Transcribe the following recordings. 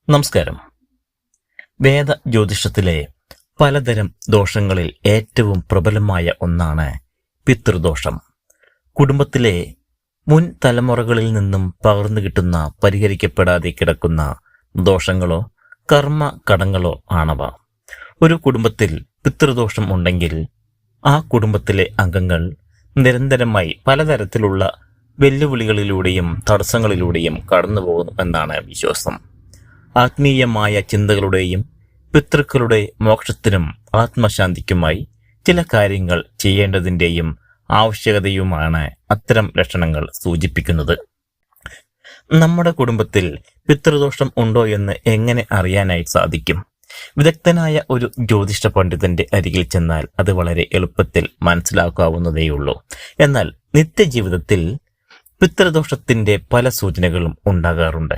നമസ്കാരം. വേദ ജ്യോതിഷത്തിലെ പലതരം ദോഷങ്ങളിൽ ഏറ്റവും പ്രബലമായ ഒന്നാണ് പിതൃദോഷം. കുടുംബത്തിലെ മുൻ തലമുറകളിൽ നിന്നും പകർന്നു കിട്ടുന്ന പരിഹരിക്കപ്പെടാതെ കിടക്കുന്ന ദോഷങ്ങളോ കർമ്മ കടങ്ങളോ ആണവ. ഒരു കുടുംബത്തിൽ പിതൃദോഷം ഉണ്ടെങ്കിൽ ആ കുടുംബത്തിലെ അംഗങ്ങൾ നിരന്തരമായി പലതരത്തിലുള്ള വെല്ലുവിളികളിലൂടെയും തടസ്സങ്ങളിലൂടെയും കടന്നു പോകുന്നു എന്നാണ് വിശ്വാസം. ആത്മീയമായ ചിന്തകളുടെയും പിതൃക്കളുടെ മോക്ഷത്തിനും ആത്മശാന്തിക്കുമായി ചില കാര്യങ്ങൾ ചെയ്യേണ്ടതിൻ്റെയും ആവശ്യകതയുമാണ് അത്തരം ലക്ഷണങ്ങൾ സൂചിപ്പിക്കുന്നത്. നമ്മുടെ കുടുംബത്തിൽ പിതൃദോഷം ഉണ്ടോ എന്ന് എങ്ങനെ അറിയാനായി സാധിക്കും? വിദഗ്ധനായ ഒരു ജ്യോതിഷ പണ്ഡിതന്റെ അരികിൽ ചെന്നാൽ അത് വളരെ എളുപ്പത്തിൽ മനസ്സിലാക്കാവുന്നതേയുള്ളൂ. എന്നാൽ നിത്യജീവിതത്തിൽ പിതൃദോഷത്തിന്റെ പല സൂചനകളും ഉണ്ടാകാറുണ്ട്.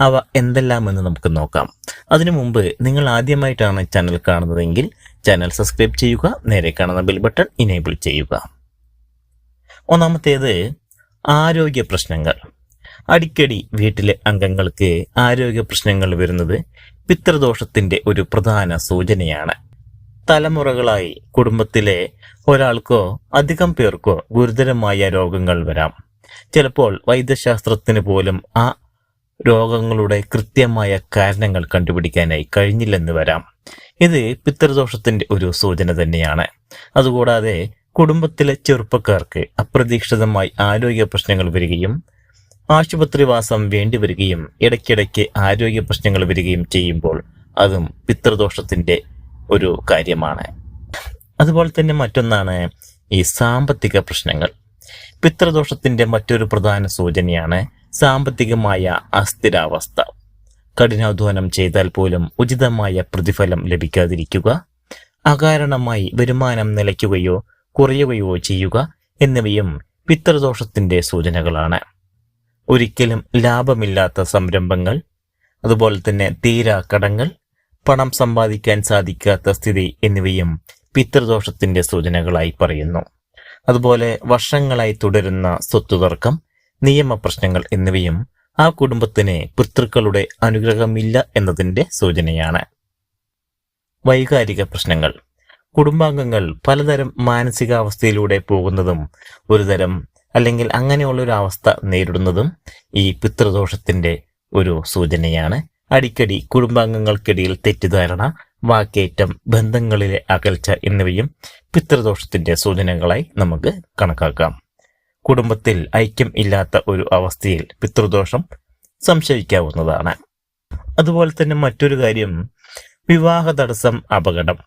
അവ എന്തെല്ലാമെന്ന് നമുക്ക് നോക്കാം. അതിനു മുമ്പ് നിങ്ങൾ ആദ്യമായിട്ടാണ് ചാനൽ കാണുന്നതെങ്കിൽ ചാനൽ സബ്സ്ക്രൈബ് ചെയ്യുക, നേരെ കാണുന്ന ബെൽ ബട്ടൺ ഇനേബിൾ ചെയ്യുക. ഒന്നാമത്തേത് ആരോഗ്യ പ്രശ്നങ്ങൾ. അടിക്കടി വീട്ടിലെ അംഗങ്ങൾക്ക് ആരോഗ്യ പ്രശ്നങ്ങൾ വരുന്നത് പിതൃദോഷത്തിന്റെ ഒരു പ്രധാന സൂചനയാണ്. തലമുറകളായി കുടുംബത്തിലെ ഒരാൾക്കോ അധികം പേർക്കോ ഗുരുതരമായ രോഗങ്ങൾ വരാം. ചിലപ്പോൾ വൈദ്യശാസ്ത്രത്തിന് പോലും ആ രോഗങ്ങളുടെ കൃത്യമായ കാരണങ്ങൾ കണ്ടുപിടിക്കാനായി കഴിഞ്ഞില്ലെന്ന് വരാം. ഇത് പിതൃദോഷത്തിന്റെ ഒരു സൂചന തന്നെയാണ്. അതുകൂടാതെ കുടുംബത്തിലെ ചെറുപ്പക്കാർക്ക് അപ്രതീക്ഷിതമായി ആരോഗ്യ പ്രശ്നങ്ങൾ വരികയും ആശുപത്രിവാസം വേണ്ടിവരികയും ഇടയ്ക്കിടയ്ക്ക് ആരോഗ്യ പ്രശ്നങ്ങൾ വരികയും ചെയ്യുമ്പോൾ അതും പിതൃദോഷത്തിന്റെ ഒരു കാര്യമാണ്. അതുപോലെ തന്നെ മറ്റൊന്നാണ് ഈ സാമ്പത്തിക പ്രശ്നങ്ങൾ. പിതൃദോഷത്തിന്റെ മറ്റൊരു പ്രധാന സൂചനയാണ് സാമ്പത്തികമായ അസ്ഥിരാവസ്ഥ. കഠിനാധ്വാനം ചെയ്താൽ പോലും ഉചിതമായ പ്രതിഫലം ലഭിക്കാതിരിക്കുക, അകാരണമായി വരുമാനം നിലയ്ക്കുകയോ കുറയുകയോ ചെയ്യുക എന്നിവയും പിതൃദോഷത്തിന്റെ സൂചനകളാണ്. ഒരിക്കലും ലാഭമില്ലാത്ത സംരംഭങ്ങൾ, അതുപോലെ തന്നെ തീരാ കടങ്ങൾ, പണം സമ്പാദിക്കാൻ സാധിക്കാത്ത സ്ഥിതി എന്നിവയും പിതൃദോഷത്തിന്റെ സൂചനകളായി പറയുന്നു. അതുപോലെ വർഷങ്ങളായി തുടരുന്ന സ്വത്തുതർക്കം, നിയമപ്രശ്നങ്ങൾ എന്നിവയും ആ കുടുംബത്തിന് പിതൃക്കളുടെ അനുഗ്രഹമില്ല എന്നതിന്റെ സൂചനയാണ്. വൈകാരിക പ്രശ്നങ്ങൾ. കുടുംബാംഗങ്ങൾ പലതരം മാനസികാവസ്ഥയിലൂടെ പോകുന്നതും ഒരുതരം അല്ലെങ്കിൽ അങ്ങനെയുള്ളൊരു അവസ്ഥ നേരിടുന്നതും ഈ പിതൃദോഷത്തിന്റെ ഒരു സൂചനയാണ്. അടിക്കടി കുടുംബാംഗങ്ങൾക്കിടയിൽ തെറ്റിദ്ധാരണ, വാക്കേറ്റം, ബന്ധങ്ങളിലെ അകൽച്ച എന്നിവയും പിതൃദോഷത്തിന്റെ സൂചനകളായി നമുക്ക് കണക്കാക്കാം. കുടുംബത്തിൽ ഐക്യം ഇല്ലാത്ത ഒരു അവസ്ഥയിൽ പിതൃദോഷം സംശയിക്കാവുന്നതാണ്. അതുപോലെ തന്നെ മറ്റൊരു കാര്യം വിവാഹ തടസ്സം, അപകടം.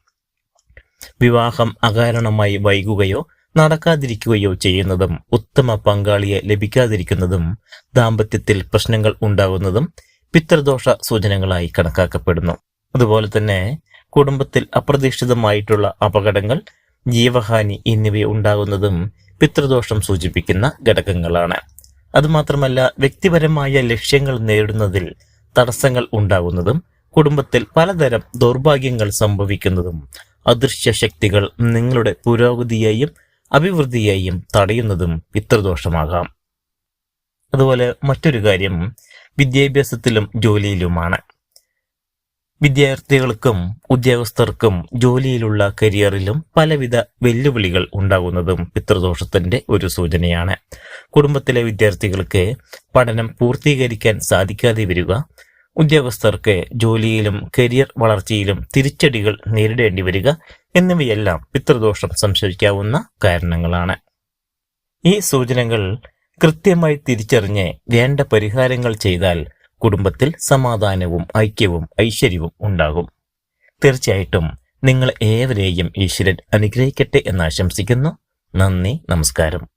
വിവാഹം അകാരണമായി വൈകുകയോ നടക്കാതിരിക്കുകയോ ചെയ്യുന്നതും ഉത്തമ പങ്കാളിയെ ലഭിക്കാതിരിക്കുന്നതും ദാമ്പത്യത്തിൽ പ്രശ്നങ്ങൾ ഉണ്ടാകുന്നതും പിതൃദോഷ സൂചനകളായി കണക്കാക്കപ്പെടുന്നു. അതുപോലെ തന്നെ കുടുംബത്തിൽ അപ്രതീക്ഷിതമായിട്ടുള്ള അപകടങ്ങൾ, ജീവഹാനി എന്നിവ ഉണ്ടാകുന്നതും പിതൃദോഷം സൂചിപ്പിക്കുന്ന ഘടകങ്ങളാണ്. അതുമാത്രമല്ല, വ്യക്തിപരമായ ലക്ഷ്യങ്ങൾ നേടുന്നതിൽ തടസ്സങ്ങൾ ഉണ്ടാകുന്നതും കുടുംബത്തിൽ പലതരം ദൗർഭാഗ്യങ്ങൾ സംഭവിക്കുന്നതും അദൃശ്യ ശക്തികൾ നിങ്ങളുടെ പുരോഗതിയെയും അഭിവൃദ്ധിയെയും തടയുന്നതും പിതൃദോഷമാകാം. അതുപോലെ മറ്റൊരു കാര്യം വിദ്യാഭ്യാസത്തിലും ജോലിയിലുമാണ്. വിദ്യാർത്ഥികൾക്കും ഉദ്യോഗസ്ഥർക്കും ജോലിയിലുള്ള കരിയറിലും പലവിധ വെല്ലുവിളികൾ ഉണ്ടാകുന്നതും പിതൃദോഷത്തിന്റെ ഒരു സൂചനയാണ്. കുടുംബത്തിലെ വിദ്യാർത്ഥികൾക്ക് പഠനം പൂർത്തീകരിക്കാൻ സാധിക്കാതെ വരിക, ഉദ്യോഗസ്ഥർക്ക് ജോലിയിലും കരിയർ വളർച്ചയിലും തിരിച്ചടികൾ നേരിടേണ്ടി വരിക എന്നിവയെല്ലാം പിതൃദോഷം സംശയിക്കാവുന്ന കാരണങ്ങളാണ്. ഈ സൂചനകൾ കൃത്യമായി തിരിച്ചറിഞ്ഞ് വേണ്ട പരിഹാരങ്ങൾ ചെയ്താൽ കുടുംബത്തിൽ സമാധാനവും ഐക്യവും ഐശ്വര്യവും ഉണ്ടാകും. തീർച്ചയായിട്ടും നിങ്ങൾ ഏവരെയും ഈശ്വരൻ അനുഗ്രഹിക്കട്ടെ എന്ന് ആശംസിക്കുന്നു. നന്ദി, നമസ്കാരം.